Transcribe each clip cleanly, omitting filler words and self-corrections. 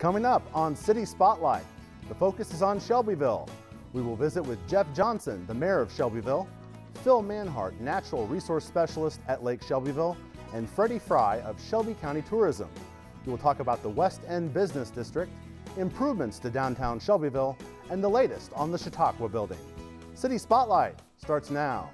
Coming up on City Spotlight, the focus is on Shelbyville. We will visit with Jeff Johnson, the mayor of Shelbyville, Phil Manhart, natural resource specialist at Lake Shebyville, and Freddie Fry of Shelby County Tourism. We will talk about the West End Business District, improvements to downtown Shelbyville, and the latest on the Chautauqua Building. City Spotlight starts now.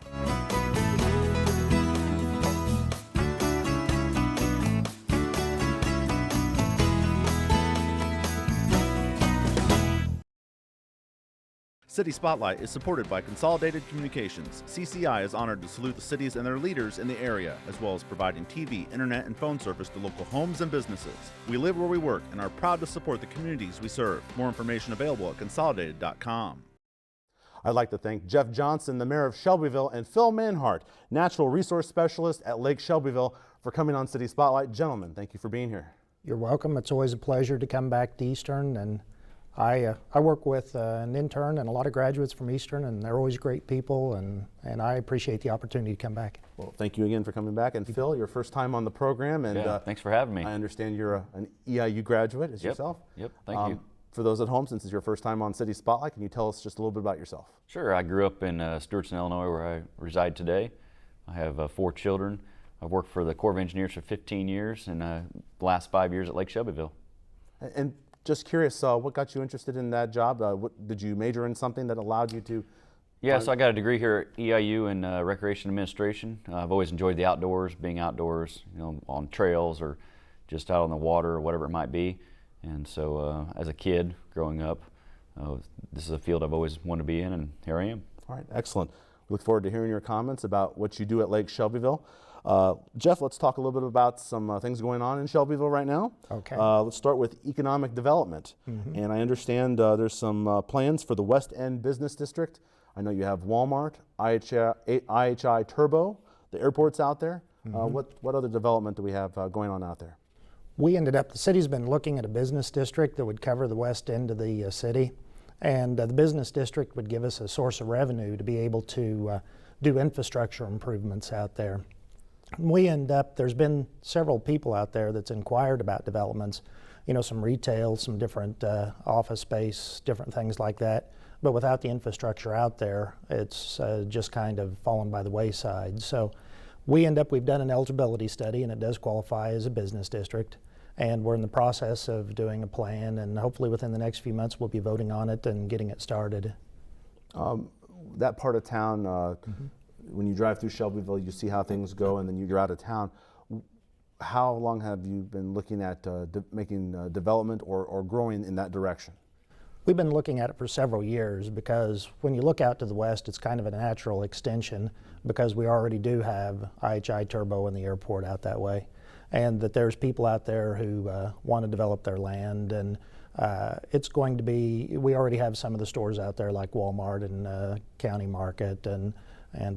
City Spotlight is supported by Consolidated Communications. CCI is honored to salute the cities and their leaders in the area, as well as providing TV, internet, and phone service to local homes and businesses. We live where we work and are proud to support the communities we serve. More information available at consolidated.com. I'd like to thank Jeff Johnson, the mayor of Shelbyville, and Phil Manhart, natural resource specialist at Lake Shebyville, for coming on City Spotlight. Gentlemen, thank you for being here. You're welcome. It's always a pleasure to come back to Eastern, and I work with an intern and a lot of graduates from Eastern, and they're always great people, and I appreciate the opportunity to come back. Well, thank you again for coming back. And Phil, your first time on the program, and thanks for having me. I understand you're an EIU graduate as yourself. Yep, thank you. For those at home, since it's your first time on City Spotlight, can you tell us just a little bit about yourself? Sure. I grew up in Stewartson, Illinois, where I reside today. I have 4 children. I've worked for the Corps of Engineers for 15 years, and the last 5 years at Lake Shebyville. And just curious, what got you interested in that job? Did you major in something that allowed you to? Yeah, so I got a degree here at EIU in Recreation Administration. I've always enjoyed the outdoors, being outdoors, on trails or just out on the water or whatever it might be. And so as a kid growing up, this is a field I've always wanted to be in, and here I am. All right, excellent. We look forward to hearing your comments about what you do at Lake Shebyville. Jeff, let's talk a little bit about some things going on in Shelbyville right now. Okay. Let's start with economic development. And I understand there's some plans for the West End Business District. I know you have Walmart, IHI Turbo, the airport's out there. What other development do we have going on out there? The city's been looking at a business district that would cover the west end of the city, and the business district would give us a source of revenue to be able to do infrastructure improvements out there. There's been several people out there that's inquired about developments, some retail, some different office space, different things like that. But without the infrastructure out there, it's just kind of fallen by the wayside. So we've done an eligibility study, and it does qualify as a business district. And we're in the process of doing a plan, and hopefully within the next few months we'll be voting on it and getting it started. That part of town, when you drive through Shelbyville, you see how things go, and then you're out of town. How long have you been looking at making development or growing in that direction? We've been looking at it for several years, because when you look out to the west, it's kind of a natural extension, because we already do have IHI Turbo and the airport out that way, and that there's people out there who want to develop their land, and we already have some of the stores out there like Walmart and County Market and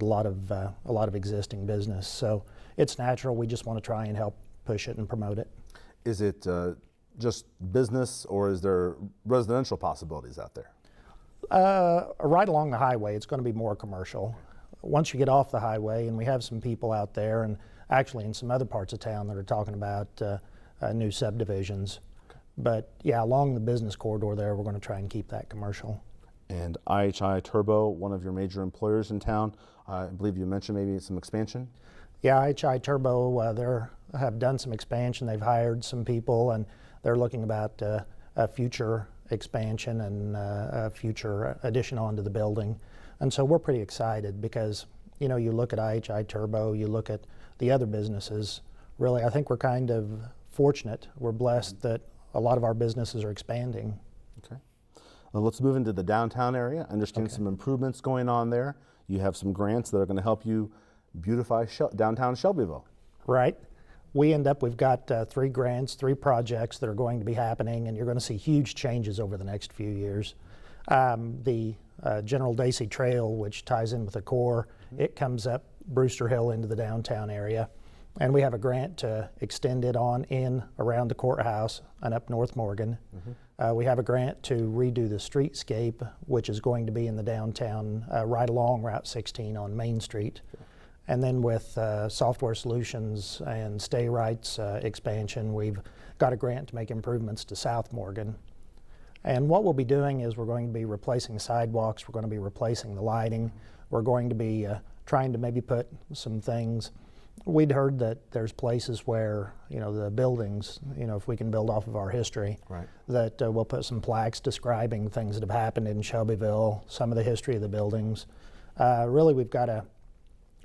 a lot of existing business. So it's natural. We just want to try and help push it and promote it. Is it just business, or is there residential possibilities out there? Right along the highway, it's going to be more commercial. Once you get off the highway, and we have some people out there, and actually in some other parts of town that are talking about new subdivisions. Okay. But yeah, along the business corridor there, we're going to try and keep that commercial. And IHI Turbo, one of your major employers in town, I believe you mentioned maybe some expansion? Yeah, IHI Turbo, they have done some expansion. They've hired some people, and they're looking about a future expansion and a future addition onto the building. And so we're pretty excited, because you look at IHI Turbo, you look at the other businesses. Really, I think we're kind of fortunate. We're blessed that a lot of our businesses are expanding. Okay. Well, let's move into the downtown area. I understand some improvements going on there. You have some grants that are going to help you beautify downtown Shelbyville. Right. We've got 3 grants, 3 projects that are going to be happening, and you're going to see huge changes over the next few years. The General Dacey Trail, which ties in with the Corps, it comes up Brewster Hill into the downtown area. And we have a grant to extend it on in around the courthouse and up North Morgan. We have a grant to redo the streetscape, which is going to be in the downtown right along Route 16 on Main Street. And then with software solutions and stay rights expansion, we've got a grant to make improvements to South Morgan. And what we'll be doing is we're going to be replacing sidewalks, we're going to be replacing the lighting, we're going to be trying to maybe put some things. We'd heard that there's places where, the buildings, if we can build off of our history, Right. that we'll put some plaques describing things that have happened in Shelbyville, some of the history of the buildings. Really, we've got a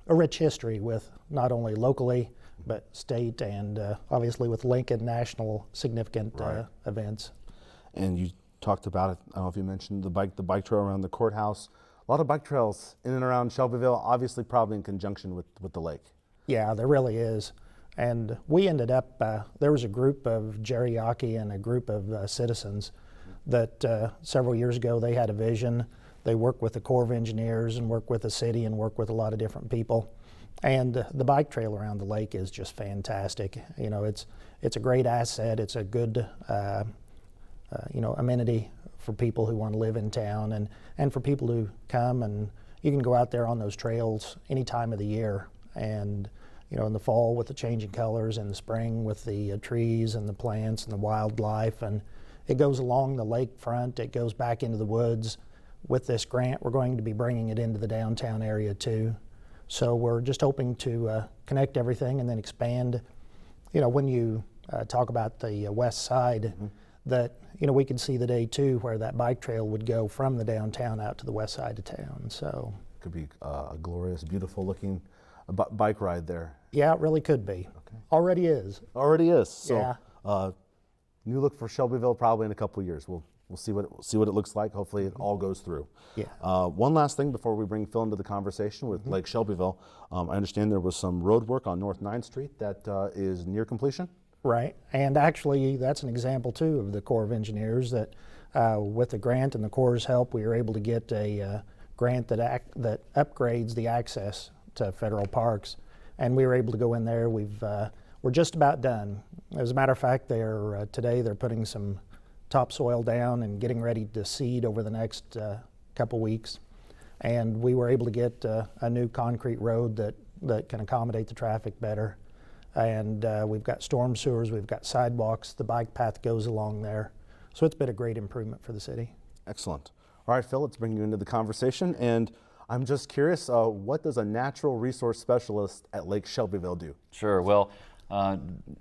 rich history with not only locally, but state and obviously with Lincoln national significant Right. events. And you talked about it, I don't know if you mentioned the bike trail around the courthouse. A lot of bike trails in and around Shelbyville, obviously probably in conjunction with the lake. Yeah, there really is. And we ended up, there was a group of Geriaki and a group of citizens that several years ago they had a vision. They worked with the Corps of Engineers and worked with the city and worked with a lot of different people. And the bike trail around the lake is just fantastic. It's a great asset. It's a good amenity for people who want to live in town and for people who come, and you can go out there on those trails any time of the year. And in the fall with the changing colors, in the spring with the trees and the plants and the wildlife, and it goes along the lakefront, it goes back into the woods. With this grant, we're going to be bringing it into the downtown area too. So we're just hoping to connect everything and then expand. When you talk about the west side, that we could see the day too where that bike trail would go from the downtown out to the west side of town. So Could be a glorious, beautiful looking bike ride there. yeah, it really could be. Okay. Already is. Already is. So, Yeah. new look for Shelbyville probably in a couple of years. We'll see what it looks like. Hopefully, it all goes through. Yeah. One last thing before we bring Phil into the conversation with Lake Shelbyville. I understand there was some road work on North 9th Street that is near completion. Right, and actually that's an example too of the Corps of Engineers that with the grant and the Corps' help we were able to get a grant that upgrades the access to federal parks, and we were able to go in there. We're just about done. As a matter of fact, today they're putting some topsoil down and getting ready to seed over the next couple weeks, and we were able to get a new concrete road that can accommodate the traffic better. And we've got storm sewers, we've got sidewalks, the bike path goes along there. So it's been a great improvement for the city. Excellent. All right, Phil, let's bring you into the conversation. And I'm just curious, what does a natural resource specialist at Lake Shebyville do? Sure. Well,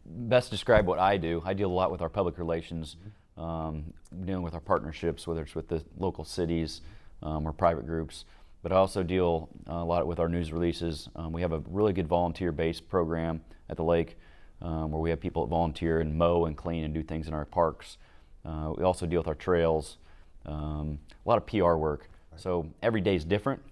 best describe what I do. I deal a lot with our public relations, dealing with our partnerships, whether it's with the local cities or private groups. But I also deal a lot with our news releases. We have a really good volunteer-based program at the lake where we have people that volunteer and mow and clean and do things in our parks. We also deal with our trails, a lot of PR work. Right. So every day is different.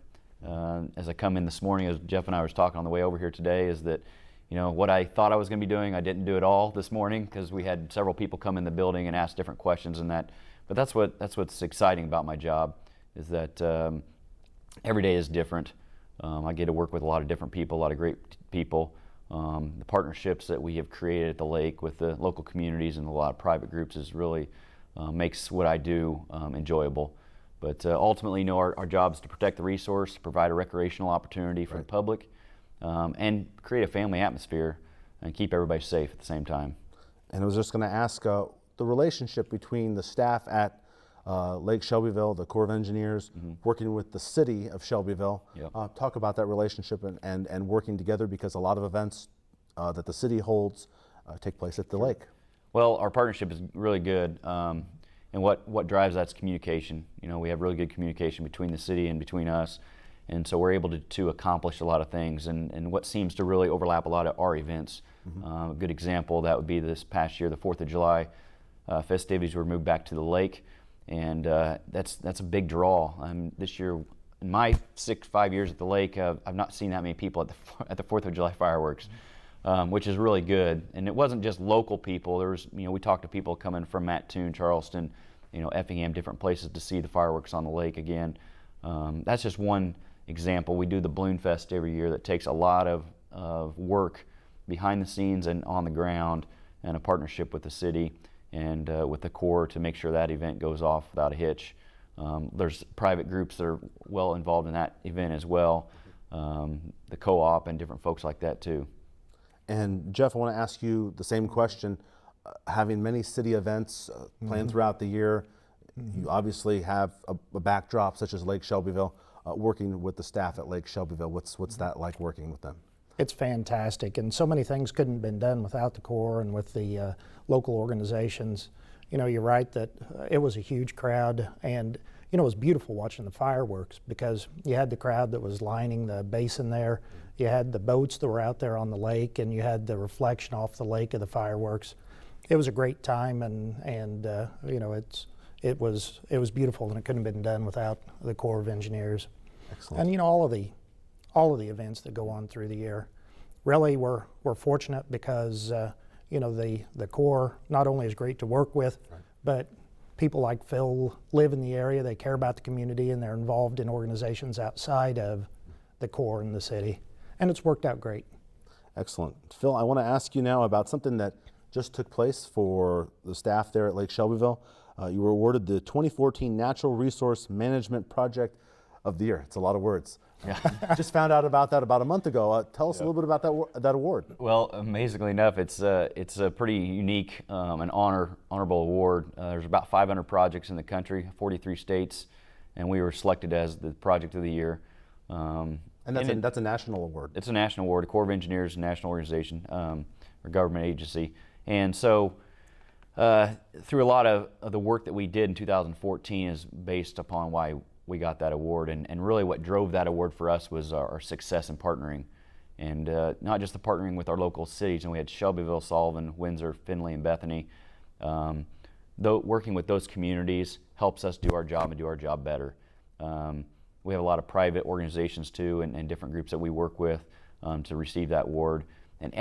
As I come in this morning, as Jeff and I was talking on the way over here today, is that what I thought I was going to be doing, I didn't do it all this morning because we had several people come in the building and ask different questions and that. But that's what's exciting about my job, is that every day is different. I get to work with a lot of different people, a lot of great people. The partnerships that we have created at the lake with the local communities and a lot of private groups is really makes what I do enjoyable. But ultimately, our job is to protect the resource, provide a recreational opportunity for the public, and create a family atmosphere and keep everybody safe at the same time. And I was just going to ask the relationship between the staff at Lake Shebyville, the Corps of Engineers, working with the city of Shelbyville. Yep. Talk about that relationship and working together, because a lot of events that the city holds take place at the lake. Well, our partnership is really good, and what drives that's communication. We have really good communication between the city and between us, and so we're able to accomplish a lot of things, and what seems to really overlap a lot of our events. A good example of that would be this past year, the 4th of July festivities were moved back to the lake. And that's a big draw. This year, in my 5 years at the lake, I've not seen that many people at the 4th of July fireworks, which is really good. And it wasn't just local people. There was, we talked to people coming from Mattoon, Charleston, Effingham, different places to see the fireworks on the lake again. That's just one example. We do the Balloon Fest every year that takes a lot of work behind the scenes and on the ground, and a partnership with the city and with the Corps to make sure that event goes off without a hitch. There's private groups that are well involved in that event as well, the co-op and different folks like that too. And Jeff, I want to ask you the same question. having many city events planned throughout the year. You obviously have a backdrop such as Lake Shebyville. Working with the staff at Lake Shebyville, what's that like working with them? It's fantastic, and so many things couldn't have been done without the Corps and with the local organizations. You know, you're right that it was a huge crowd, and you know, it was beautiful watching the fireworks because you had the crowd that was lining the basin there, you had the boats that were out there on the lake, and you had the reflection off the lake of the fireworks. It was a great time, and you know, it was beautiful, and it couldn't have been done without the Corps of Engineers. Excellent. And you know, all of the events that go on through the year. Really, we're fortunate because you know, the Corps not only is great to work with, but people like Phil live in the area, they care about the community, and they're involved in organizations outside of the Corps in the city. And it's worked out great. Excellent. Phil, I want to ask you now about something that just took place for the staff there at Lake Shebyville. You were awarded the 2014 Natural Resource Management Project of the Year. It's a lot of words. Yeah. Just found out about that about a month ago. Tell us a little bit about that award. Well, amazingly enough, it's a pretty unique and honorable award. There's about 500 projects in the country, 43 states, and we were selected as the project of the year. And that's a national award. It's a national award. The Corps of Engineers is a national organization or government agency, and so through a lot of the work that we did in 2014 is based upon why we got that award, and really what drove that award for us was our success in partnering, and not just the partnering with our local cities, and we had Shelbyville, Sullivan, Windsor, Findlay, and Bethany. Though working with those communities helps us do our job and do our job better. We have a lot of private organizations too, and different groups that we work with to receive that award, and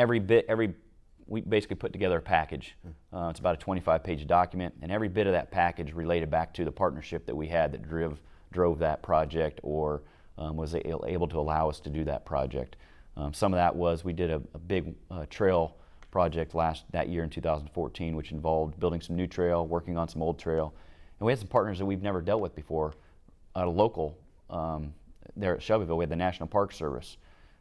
we basically put together a package. It's about a 25-page document, and every bit of that package related back to the partnership that we had that drove that project or was able to allow us to do that project. Some of that was we did a big trail project that year in 2014, which involved building some new trail, working on some old trail, and we had some partners that we've never dealt with before. At a local there at Shelbyville, we had the National Park Service,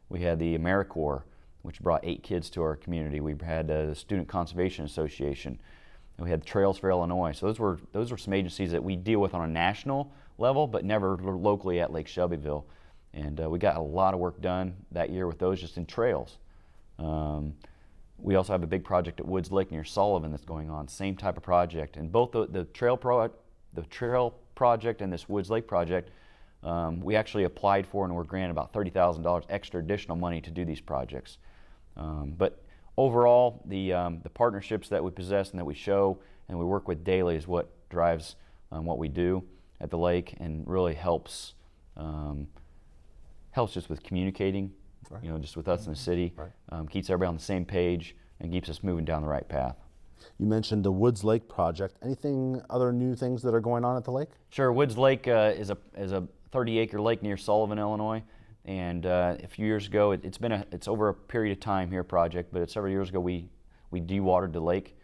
we had the AmeriCorps, which brought 8 kids to our community. We had the Student Conservation Association, and we had Trails for Illinois. So those were some agencies that we deal with on a national level, but never locally at Lake Shebyville. And we got a lot of work done that year with those just in trails. We also have a big project at Woods Lake near Sullivan that's going on, same type of project. And both the trail project and this Woods Lake project, we actually applied for and were granted about $30,000 extra additional money to do these projects. But overall, the partnerships that we possess and that we show and we work with daily is what drives what we do at the lake, and really helps just with communicating, right. You know, just with us in the city, right. Keeps everybody on the same page and keeps us moving down the right path. You mentioned the Woods Lake project. Anything other new things that are going on at the lake? Sure. Woods Lake is a 30-acre lake near Sullivan, Illinois. And a few years ago, it's over a period of time here project, but several years ago we dewatered the lake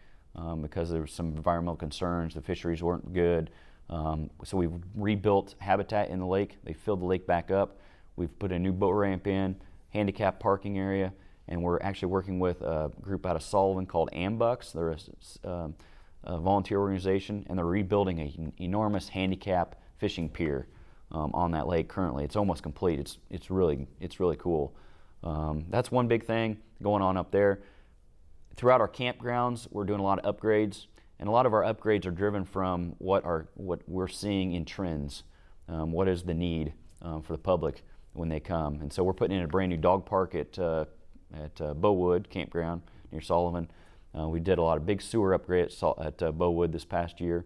because there were some environmental concerns. The fisheries weren't good. So we've rebuilt habitat in the lake. They filled the lake back up. We've put a new boat ramp in, handicap parking area, and we're actually working with a group out of Sullivan called Ambucks. They're a volunteer organization, and they're rebuilding an enormous handicap fishing pier on that lake currently. It's almost complete. It's really cool. That's one big thing going on up there. Throughout our campgrounds, we're doing a lot of upgrades, and a lot of our upgrades are driven from what we're seeing in trends. What is the need for the public when they come? And so we're putting in a brand new dog park at Bowood Campground near Sullivan. We did a lot of big sewer upgrades at Bowood this past year.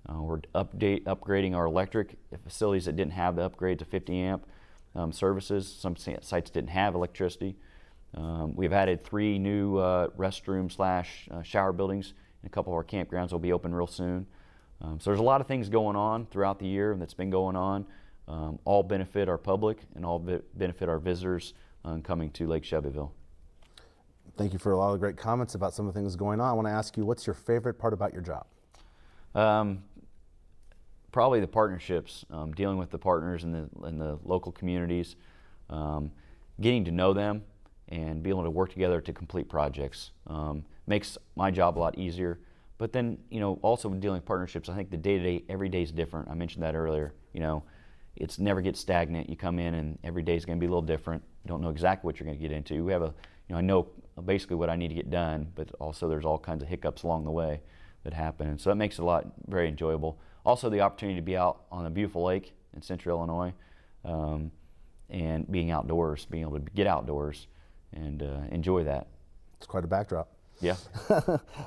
We're upgrading our electric facilities that didn't have the upgrade to 50 amp services. Some sites didn't have electricity. We've added 3 new restroom / shower buildings in a couple of our campgrounds. Will be open real soon. So there's a lot of things going on throughout the year that's been going on. All benefit our public and all benefit our visitors coming to Lake Shebyville. Thank you for a lot of great comments about some of the things going on. I want to ask you, what's your favorite part about your job? Probably the partnerships, dealing with the partners in the local communities, getting to know them and being able to work together to complete projects. makes my job a lot easier. But then, also dealing with partnerships, I think the day-to-day, every day is different. I mentioned that earlier. It's never gets stagnant. You come in and every day is going to be a little different. You don't know exactly what you're going to get into. We have I know basically what I need to get done, but also there's all kinds of hiccups along the way that happen. And so that makes it very enjoyable. Also the opportunity to be out on a beautiful lake in central Illinois, and being outdoors, being able to get outdoors and enjoy that. It's quite a backdrop. Yeah.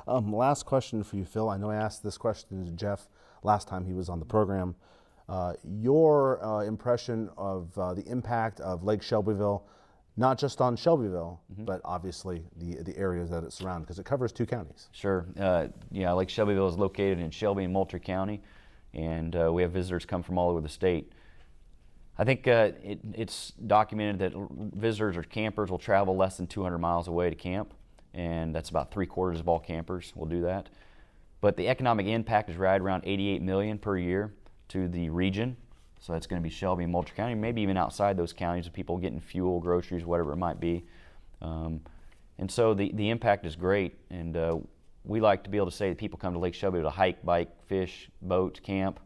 Last question for you, Phil. I know I asked this question to Jeff last time he was on the program. Your impression of the impact of Lake Shebyville, not just on Shelbyville, but obviously the areas that it surrounds, because it covers 2 counties. Sure. Lake Shebyville is located in Shelby and Moultrie County, and we have visitors come from all over the state. I think it's documented that visitors or campers will travel less than 200 miles away to camp, and that's about 3/4 of all campers will do that. But the economic impact is right around $88 million per year to the region. So that's going to be Shelby and Moultrie County, maybe even outside those counties of people getting fuel, groceries, whatever it might be. And so the impact is great, and we like to be able to say that people come to Lake Shelby to hike, bike, fish, boat, camp,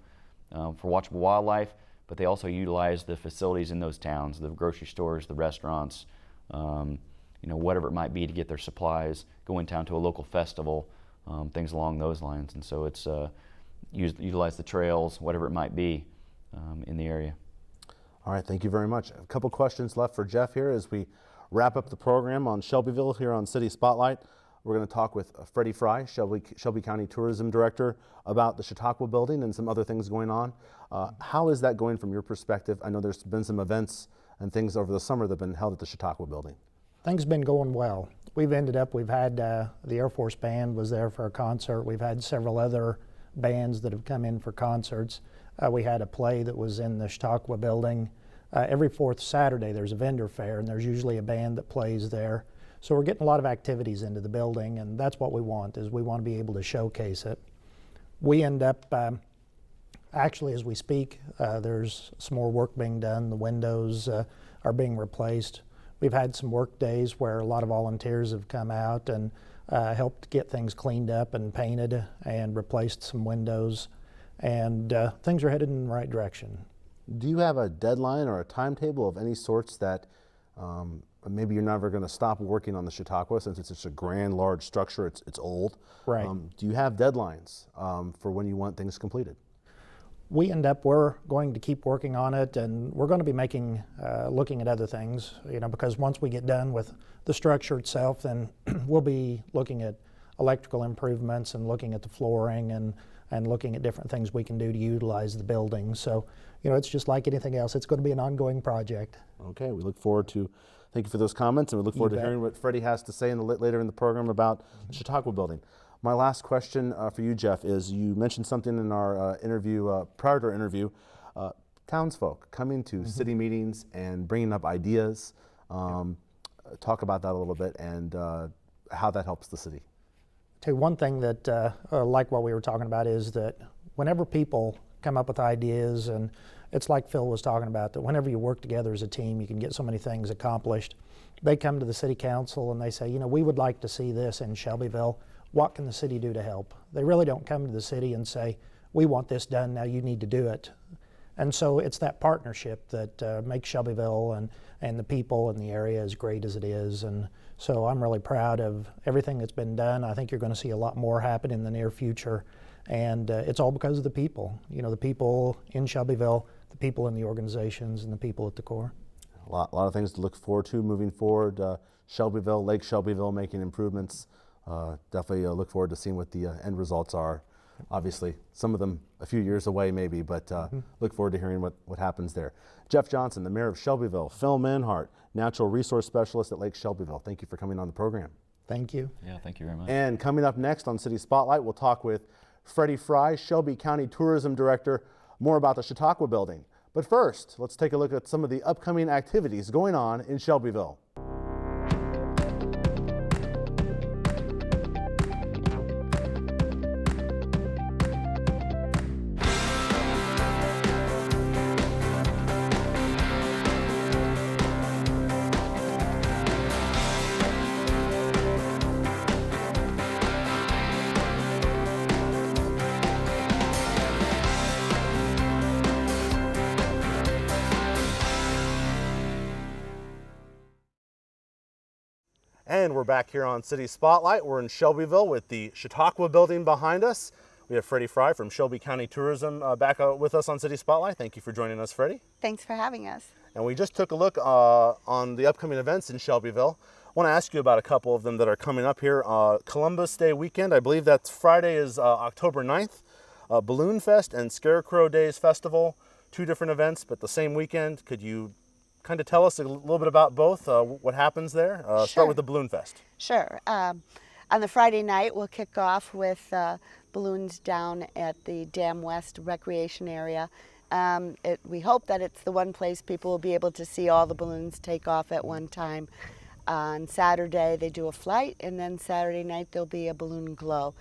for watchable wildlife, but they also utilize the facilities in those towns, the grocery stores, the restaurants, whatever it might be to get their supplies, go in town to a local festival, things along those lines. And so it's utilize the trails, whatever it might be, in the area. All right, thank you very much. A couple questions left for Jeff here as we wrap up the program on Shelbyville here on City Spotlight. We're going to talk with Freddie Fry, Shelby County Tourism Director, about the Chautauqua Building and some other things going on. How is that going from your perspective? I know there's been some events and things over the summer that have been held at the Chautauqua Building. Things have been going well. We've had the Air Force Band was there for a concert. We've had several other bands that have come in for concerts. We had a play that was in the Chautauqua Building. Every 4th Saturday there's a vendor fair, and there's usually a band that plays there. So we're getting a lot of activities into the building, and that's what we want, is we want to be able to showcase it. We end up, actually as we speak, there's some more work being done. The windows are being replaced. We've had some work days where a lot of volunteers have come out and helped get things cleaned up and painted and replaced some windows, and things are headed in the right direction. Do you have a deadline or a timetable of any sorts that maybe you're never going to stop working on the Chautauqua, since it's such a grand, large structure, it's old? Right. Do you have deadlines for when you want things completed? We're going to keep working on it, and we're going to be looking at other things, because once we get done with the structure itself, then we'll be looking at electrical improvements and looking at the flooring and looking at different things we can do to utilize the building. So, it's just like anything else. It's going to be an ongoing project. Okay, we look forward to, thank you for those comments, and we look forward to hearing what Freddie has to say later in the program about the Chautauqua Building. My last question for you, Jeff, is you mentioned something in our interview, prior to our interview, townsfolk coming to city meetings and bringing up ideas. Talk about that a little bit and how that helps the city. Tell you one thing that, like what we were talking about, is that whenever people come up with ideas, and it's like Phil was talking about, that whenever you work together as a team, you can get so many things accomplished. They come to the city council and they say, we would like to see this in Shelbyville. What can the city do to help? They really don't come to the city and say, we want this done, now you need to do it. And so it's that partnership that makes Shelbyville and the people in the area as great as it is. And so I'm really proud of everything that's been done. I think you're going to see a lot more happen in the near future. And it's all because of the people. The people in Shelbyville, the people in the organizations, and the people at the core. A lot of things to look forward to moving forward. Shelbyville, Lake Shebyville, making improvements. Definitely look forward to seeing what the end results are. Obviously, some of them a few years away maybe, but look forward to hearing what happens there. Jeff Johnson, the Mayor of Shelbyville, Phil Manhart, Natural Resource Specialist at Lake Shebyville. Thank you for coming on the program. Thank you. Yeah, thank you very much. And coming up next on City Spotlight, we'll talk with Freddie Fry, Shelby County Tourism Director, more about the Chautauqua Building. But first, let's take a look at some of the upcoming activities going on in Shelbyville. And we're back here on City Spotlight. We're in Shelbyville with the Chautauqua Building behind us. We have Freddie Fry from Shelby County Tourism back with us on City Spotlight. Thank you for joining us, Freddie. Thanks for having us. And we just took a look on the upcoming events in Shelbyville. I want to ask you about a couple of them that are coming up here. Columbus Day weekend, I believe that's Friday is October 9th. Balloon Fest and Scarecrow Days Festival, two different events, but the same weekend. Could you kind of tell us a little bit about both, what happens there? Sure. Start with the Balloon Fest. Sure. On the Friday night, we'll kick off with balloons down at the Dam West Recreation Area. We hope that it's the one place people will be able to see all the balloons take off at one time. On Saturday, they do a flight, and then Saturday night, there'll be a balloon glow.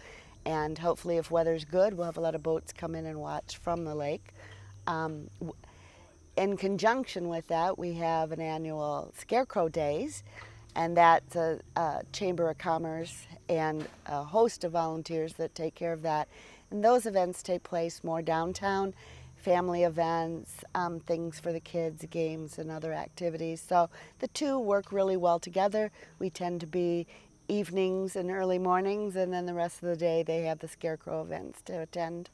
And hopefully, if weather's good, we'll have a lot of boats come in and watch from the lake. In conjunction with that, we have an annual Scarecrow Days, and that's a Chamber of Commerce and a host of volunteers that take care of that. And those events take place more downtown, family events, things for the kids, games and other activities. So the two work really well together. We tend to be evenings and early mornings, and then the rest of the day they have the Scarecrow events to attend.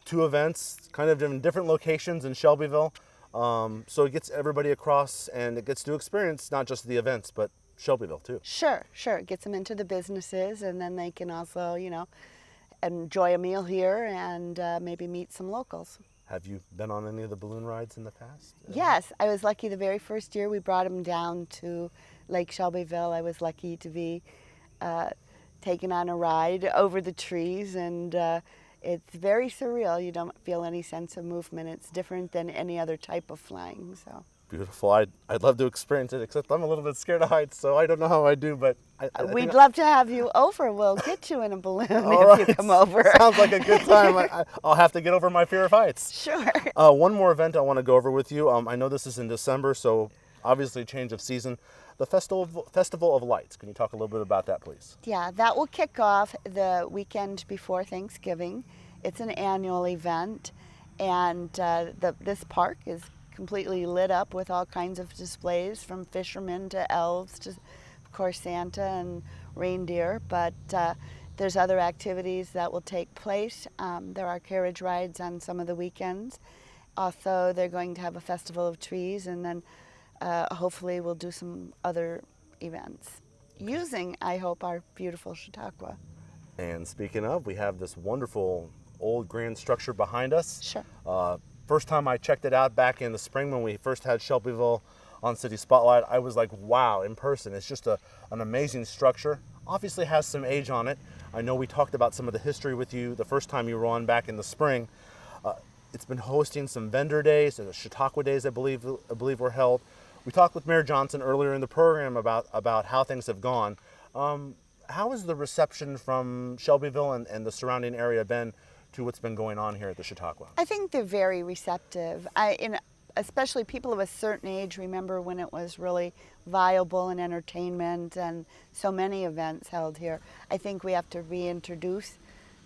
Two events, kind of in different locations in Shelbyville. So it gets everybody across and it gets to experience not just the events, but Shelbyville too. Sure. It gets them into the businesses, and then they can also, enjoy a meal here and maybe meet some locals. Have you been on any of the balloon rides in the past? Yes, I was lucky the very first year we brought them down to Lake Shebyville. I was lucky to be taken on a ride over the trees, and it's very surreal. You don't feel any sense of movement. It's different than any other type of flying. So beautiful. I'd love to experience it, except I'm a little bit scared of heights, so I don't know how I do. But we'd love to have you over. We'll get you in a balloon if you come over. Sounds like a good time. I'll have to get over my fear of heights. Sure. One more event I want to go over with you. I know this is in December, so obviously change of season. The Festival of Lights. Can you talk a little bit about that, please? Yeah, that will kick off the weekend before Thanksgiving. It's an annual event, and this park is completely lit up with all kinds of displays, from fishermen to elves to, of course, Santa and reindeer. But there's other activities that will take place. There are carriage rides on some of the weekends. Also, they're going to have a festival of trees, and then hopefully we'll do some other events using, I hope, our beautiful Chautauqua. And speaking of, we have this wonderful old grand structure behind us. Sure. First time I checked it out back in the spring when we first had Shelbyville on City Spotlight, I was like, wow, in person. It's just an amazing structure. Obviously has some age on it. I know we talked about some of the history with you the first time you were on back in the spring. It's been hosting some vendor days, and the Chautauqua Days I believe were held. We talked with Mayor Johnson earlier in the program about how things have gone. How has the reception from Shelbyville and the surrounding area been to what's been going on here at the Chautauqua? I think they're very receptive. Especially people of a certain age remember when it was really viable in entertainment and so many events held here. I think we have to reintroduce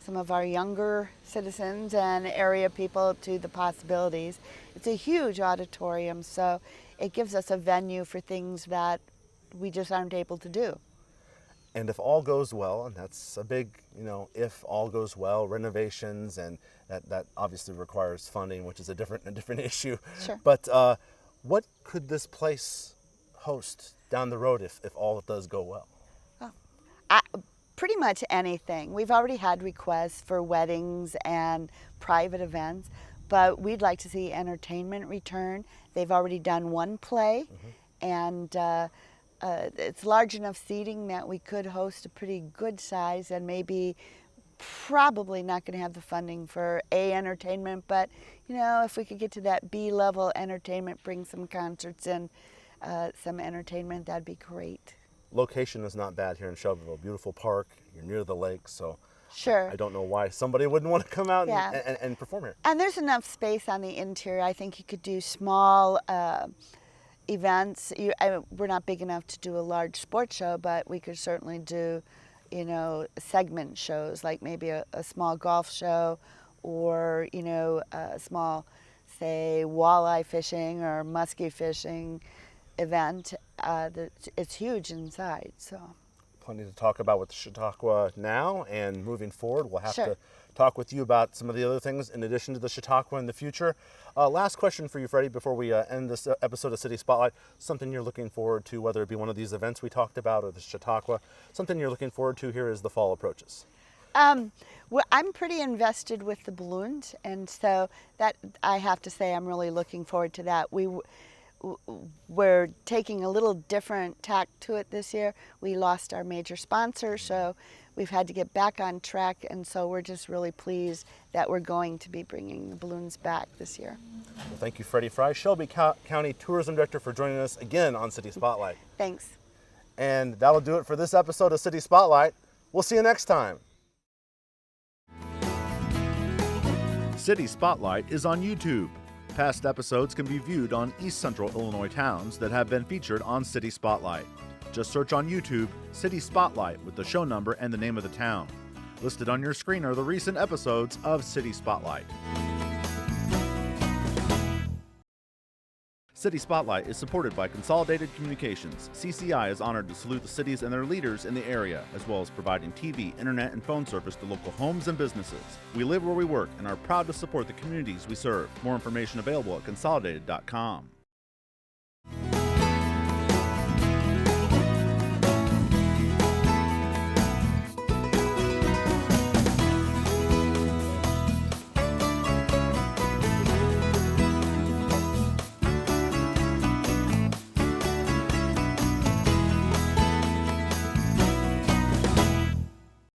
some of our younger citizens and area people to the possibilities. It's a huge auditorium, so it gives us a venue for things that we just aren't able to do. And if all goes well, and that's a big, if all goes well, renovations, and that obviously requires funding, which is a different issue. Sure. But what could this place host down the road if all does go well? Pretty much anything. We've already had requests for weddings and private events, but we'd like to see entertainment return. They've already done one play, and it's large enough seating that we could host a pretty good size, and probably not going to have the funding for A, entertainment, but if we could get to that B-level entertainment, bring some concerts in, some entertainment, that'd be great. Location is not bad here in Shelbyville. Beautiful park. You're near the lake, so sure. I don't know why somebody wouldn't want to come out Yeah. and perform here. And there's enough space on the interior. I think you could do small events. We're not big enough to do a large sports show, but we could certainly do, segment shows, like maybe a small golf show, or a small, say, walleye fishing or muskie fishing. event. It's huge inside, so. Plenty to talk about with Chautauqua now and moving forward. We'll have Sure. to talk with you about some of the other things in addition to the Chautauqua in the future. Last question for you, Freddie, before we end this episode of City Spotlight. Something you're looking forward to, whether it be one of these events we talked about or the Chautauqua, something you're looking forward to here as the fall approaches. Well, I'm pretty invested with the balloons, and so that I have to say I'm really looking forward to that. We're taking a little different tack to it this year. We lost our major sponsor, so we've had to get back on track, and so we're just really pleased that we're going to be bringing the balloons back this year. Well, thank you, Freddie Fry, Shelby County Tourism Director, for joining us again on City Spotlight. Thanks. And that'll do it for this episode of City Spotlight. We'll see you next time. City Spotlight is on YouTube. Past episodes can be viewed on East Central Illinois towns that have been featured on City Spotlight. Just search on YouTube City Spotlight with the show number and the name of the town. Listed on your screen are the recent episodes of City Spotlight. City Spotlight is supported by Consolidated Communications. CCI is honored to salute the cities and their leaders in the area, as well as providing TV, internet, and phone service to local homes and businesses. We live where we work and are proud to support the communities we serve. More information available at consolidated.com.